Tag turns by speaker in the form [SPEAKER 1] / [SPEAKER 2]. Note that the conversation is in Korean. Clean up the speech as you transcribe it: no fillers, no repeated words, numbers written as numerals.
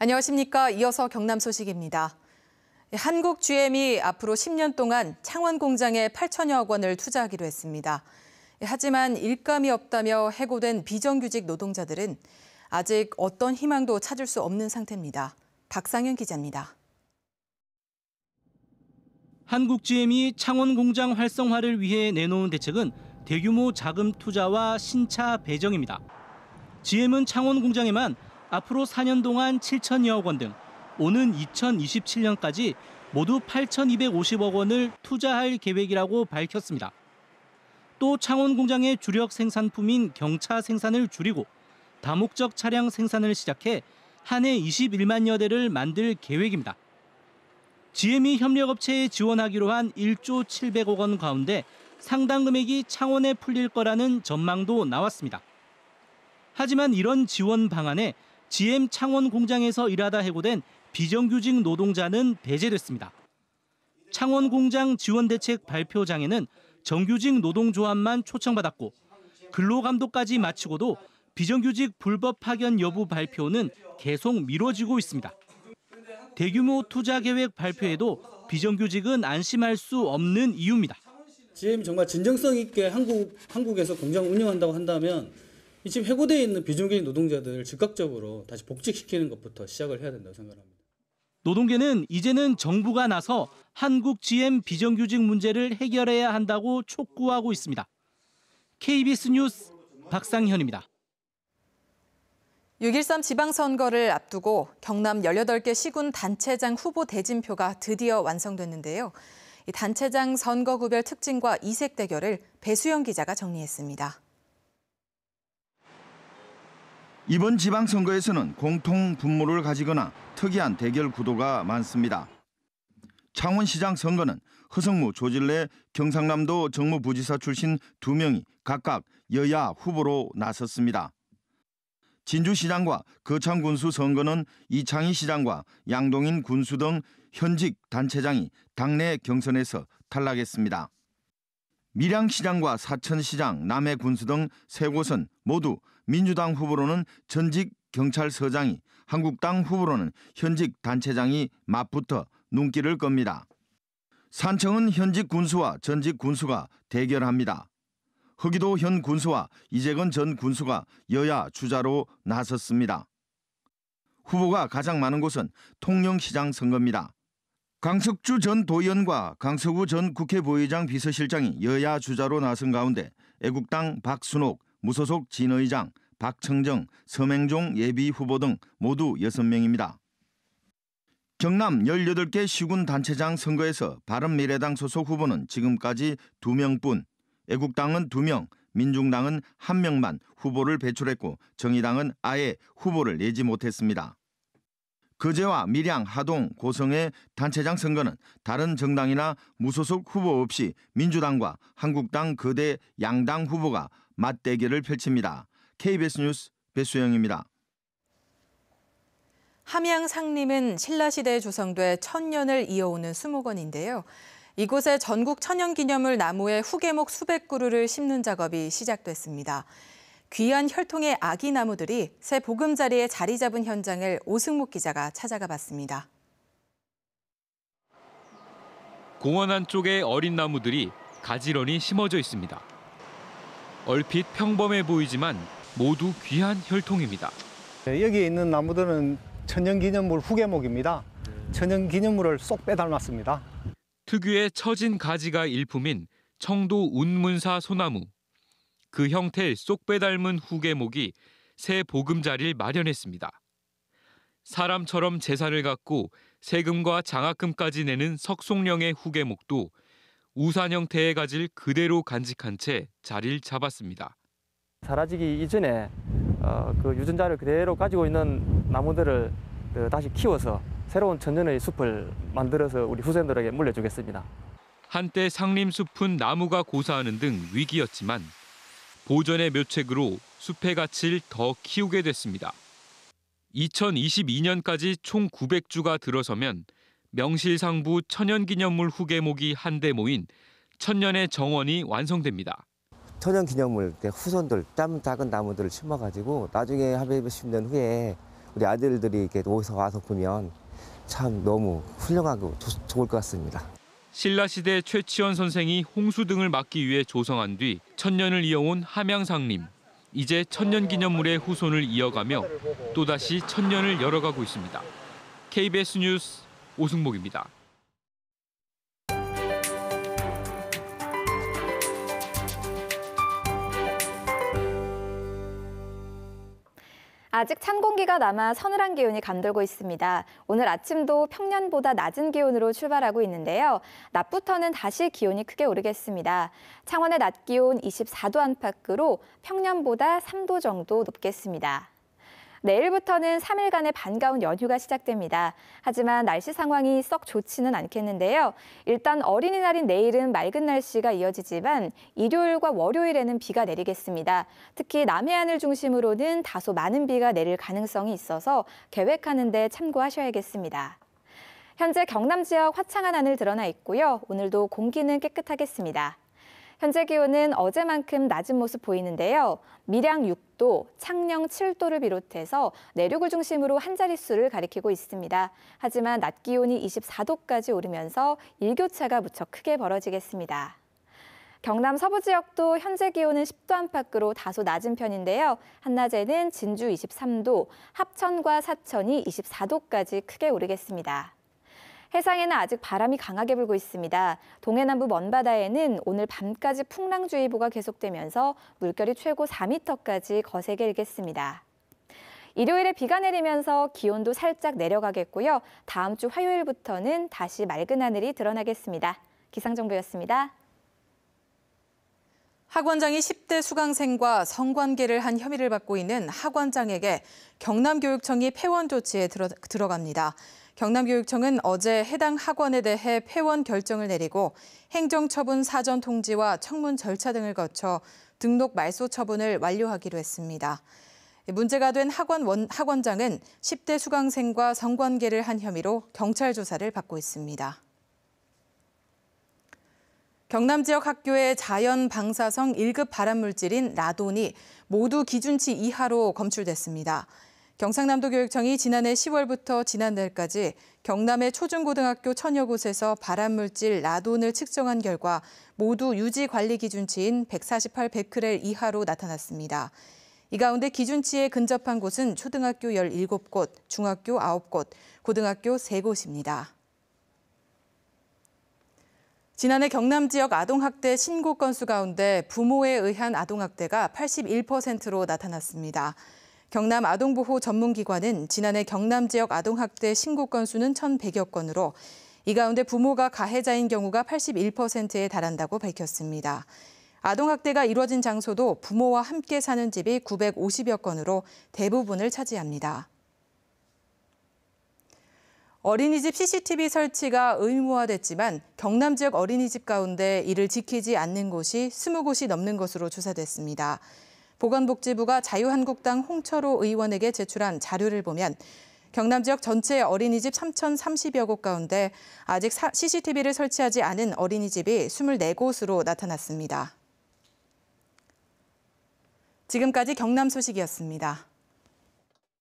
[SPEAKER 1] 안녕하십니까. 이어서 경남 소식입니다. 한국 GM이 앞으로 10년 동안 창원 공장에 8천여억 원을 투자하기로 했습니다. 하지만 일감이 없다며 해고된 비정규직 노동자들은 아직 어떤 희망도 찾을 수 없는 상태입니다. 박상현 기자입니다.
[SPEAKER 2] 한국 GM이 창원 공장 활성화를 위해 내놓은 대책은 대규모 자금 투자와 신차 배정입니다. GM은 창원 공장에만 앞으로 4년 동안 7천여억 원 등 오는 2027년까지 모두 8,250억 원을 투자할 계획이라고 밝혔습니다. 또 창원 공장의 주력 생산품인 경차 생산을 줄이고 다목적 차량 생산을 시작해 한 해 21만여 대를 만들 계획입니다. GM이 협력업체에 지원하기로 한 1조 700억 원 가운데 상당 금액이 창원에 풀릴 거라는 전망도 나왔습니다. 하지만 이런 지원 방안에 GM 창원 공장에서 일하다 해고된 비정규직 노동자는 배제됐습니다. 창원 공장 지원 대책 발표장에는 정규직 노동조합만 초청받았고 근로감독까지 마치고도 비정규직 불법 파견 여부 발표는 계속 미뤄지고 있습니다. 대규모 투자 계획 발표에도 비정규직은 안심할 수 없는 이유입니다.
[SPEAKER 3] GM이 정말 진정성 있게 한국에서 공장 운영한다고 한다면 이 지금 해고되어 있는 비정규직 노동자들을 즉각적으로 다시 복직시키는 것부터 시작을 해야 된다고 생각합니다.
[SPEAKER 2] 노동계는 이제는 정부가 나서 한국 GM 비정규직 문제를 해결해야 한다고 촉구하고 있습니다. KBS 뉴스 박상현입니다.
[SPEAKER 1] 6.13 지방선거를 앞두고 경남 18개 시군 단체장 후보 대진표가 드디어 완성됐는데요. 이 단체장 선거구별 특징과 이색 대결을 배수영 기자가 정리했습니다.
[SPEAKER 4] 이번 지방선거에서는 공통 분모를 가지거나 특이한 대결 구도가 많습니다. 창원시장 선거는 허성무, 조질래, 경상남도 정무부지사 출신 2명이 각각 여야 후보로 나섰습니다. 진주시장과 거창군수 선거는 이창희 시장과 양동인 군수 등 현직 단체장이 당내 경선에서 탈락했습니다. 밀양시장과 사천시장, 남해군수 등 3곳은 모두 민주당 후보로는 전직 경찰서장이, 한국당 후보로는 현직 단체장이 맞붙어 눈길을 끕니다. 산청은 현직 군수와 전직 군수가 대결합니다. 허기도 현 군수와 이재건 전 군수가 여야 주자로 나섰습니다. 후보가 가장 많은 곳은 통영시장 선거입니다. 강석주 전 도의원과 강서구 전 국회 부의장 비서실장이 여야 주자로 나선 가운데 애국당 박순옥, 무소속 진의장, 박청정, 서맹종 예비 후보 등 모두 6명입니다. 경남 18개 시군 단체장 선거에서 바른미래당 소속 후보는 지금까지 2명뿐, 애국당은 2명, 민중당은 1명만 후보를 배출했고 정의당은 아예 후보를 내지 못했습니다. 거제와 밀양, 하동, 고성의 단체장 선거는 다른 정당이나 무소속 후보 없이 민주당과 한국당 거대 양당 후보가 맞대결을 펼칩니다. KBS 뉴스 배수영입니다.
[SPEAKER 1] 함양 상림은 신라시대에 조성돼 1000년을 이어오는 수목원인데요. 이곳에 전국 천연기념물 나무의 후계목 수백 그루를 심는 작업이 시작됐습니다. 귀한 혈통의 아기 나무들이 새 보금자리에 자리 잡은 현장을 오승목 기자가 찾아가 봤습니다.
[SPEAKER 5] 공원 한쪽에 어린 나무들이 가지런히 심어져 있습니다. 얼핏 평범해 보이지만 모두 귀한 혈통입니다.
[SPEAKER 6] 여기 있는 나무들은 천연기념물 후계목입니다. 천연기념물을 쏙 빼닮았습니다.
[SPEAKER 5] 특유의 처진 가지가 일품인 청도 운문사 소나무. 그 형태를 쏙 빼닮은 후계목이 새 보금자리를 마련했습니다. 사람처럼 재산을 갖고 세금과 장학금까지 내는 석송령의 후계목도 우산 형태의 가지를 그대로 간직한 채 자리를 잡았습니다.
[SPEAKER 7] 사라지기 이전에 그 유전자를 그대로 가지고 있는 나무들을 다시 키워서 새로운 천년의 숲을 만들어서 우리 후손들에게 물려주겠습니다.
[SPEAKER 5] 한때 상림숲은 나무가 고사하는 등 위기였지만 보전의 묘책으로 숲의 가치를 더 키우게 됐습니다. 2022년까지 총 900주가 들어서면 명실상부 천연기념물 후계목이 한데 모인 천년의 정원이 완성됩니다.
[SPEAKER 8] 천연기념물 때 후손들 작은 나무들을 심어가지고 나중에 한 10년 후에 우리 아들들이 이렇게 와서 보면 참 너무 훌륭하고 좋을 것 같습니다.
[SPEAKER 5] 신라시대 최치원 선생이 홍수 등을 막기 위해 조성한 뒤 천년을 이어온 함양상림. 이제 천년기념물의 후손을 이어가며 또다시 천년을 열어가고 있습니다. KBS 뉴스 오승목입니다.
[SPEAKER 9] 아직 찬 공기가 남아 서늘한 기온이 감돌고 있습니다. 오늘 아침도 평년보다 낮은 기온으로 출발하고 있는데요. 낮부터는 다시 기온이 크게 오르겠습니다. 창원의 낮 기온 24도 안팎으로 평년보다 3도 정도 높겠습니다. 내일부터는 3일간의 반가운 연휴가 시작됩니다. 하지만 날씨 상황이 썩 좋지는 않겠는데요. 일단 어린이날인 내일은 맑은 날씨가 이어지지만 일요일과 월요일에는 비가 내리겠습니다. 특히 남해안을 중심으로는 다소 많은 비가 내릴 가능성이 있어서 계획하는 데 참고하셔야겠습니다. 현재 경남 지역 화창한 하늘 드러나 있고요. 오늘도 공기는 깨끗하겠습니다. 현재 기온은 어제만큼 낮은 모습 보이는데요. 밀양 6도, 창녕 7도를 비롯해서 내륙을 중심으로 한 자릿수를 가리키고 있습니다. 하지만 낮 기온이 24도까지 오르면서 일교차가 무척 크게 벌어지겠습니다. 경남 서부 지역도 현재 기온은 10도 안팎으로 다소 낮은 편인데요. 한낮에는 진주 23도, 합천과 사천이 24도까지 크게 오르겠습니다. 해상에는 아직 바람이 강하게 불고 있습니다. 동해남부 먼바다에는 오늘 밤까지 풍랑주의보가 계속되면서 물결이 최고 4m까지 거세게 일겠습니다. 일요일에 비가 내리면서 기온도 살짝 내려가겠고요. 다음 주 화요일부터는 다시 맑은 하늘이 드러나겠습니다. 기상정보였습니다.
[SPEAKER 1] 학원장이 10대 수강생과 성관계를 한 혐의를 받고 있는 학원장에게 경남교육청이 폐원 조치에 들어갑니다. 경남교육청은 어제 해당 학원에 대해 폐원 결정을 내리고 행정처분 사전 통지와 청문 절차 등을 거쳐 등록 말소 처분을 완료하기로 했습니다. 문제가 된 학원장은 10대 수강생과 성관계를 한 혐의로 경찰 조사를 받고 있습니다. 경남 지역 학교의 자연 방사성 1급 발암물질인 라돈이 모두 기준치 이하로 검출됐습니다. 경상남도 교육청이 지난해 10월부터 지난달까지 경남의 초중고등학교 1000여 곳에서 발암물질 라돈을 측정한 결과 모두 유지 관리 기준치인 148베크렐 이하로 나타났습니다. 이 가운데 기준치에 근접한 곳은 초등학교 17곳, 중학교 9곳, 고등학교 3곳입니다. 지난해 경남 지역 아동학대 신고 건수 가운데 부모에 의한 아동학대가 81%로 나타났습니다. 경남 아동보호 전문기관은 지난해 경남 지역 아동학대 신고 건수는 1,100여 건으로 이 가운데 부모가 가해자인 경우가 81%에 달한다고 밝혔습니다. 아동학대가 이루어진 장소도 부모와 함께 사는 집이 950여 건으로 대부분을 차지합니다. 어린이집 CCTV 설치가 의무화됐지만 경남 지역 어린이집 가운데 이를 지키지 않는 곳이 20곳이 넘는 것으로 조사됐습니다. 보건복지부가 자유한국당 홍철호 의원에게 제출한 자료를 보면 경남 지역 전체 어린이집 3,030여 곳 가운데 아직 CCTV를 설치하지 않은 어린이집이 24곳으로 나타났습니다. 지금까지 경남 소식이었습니다.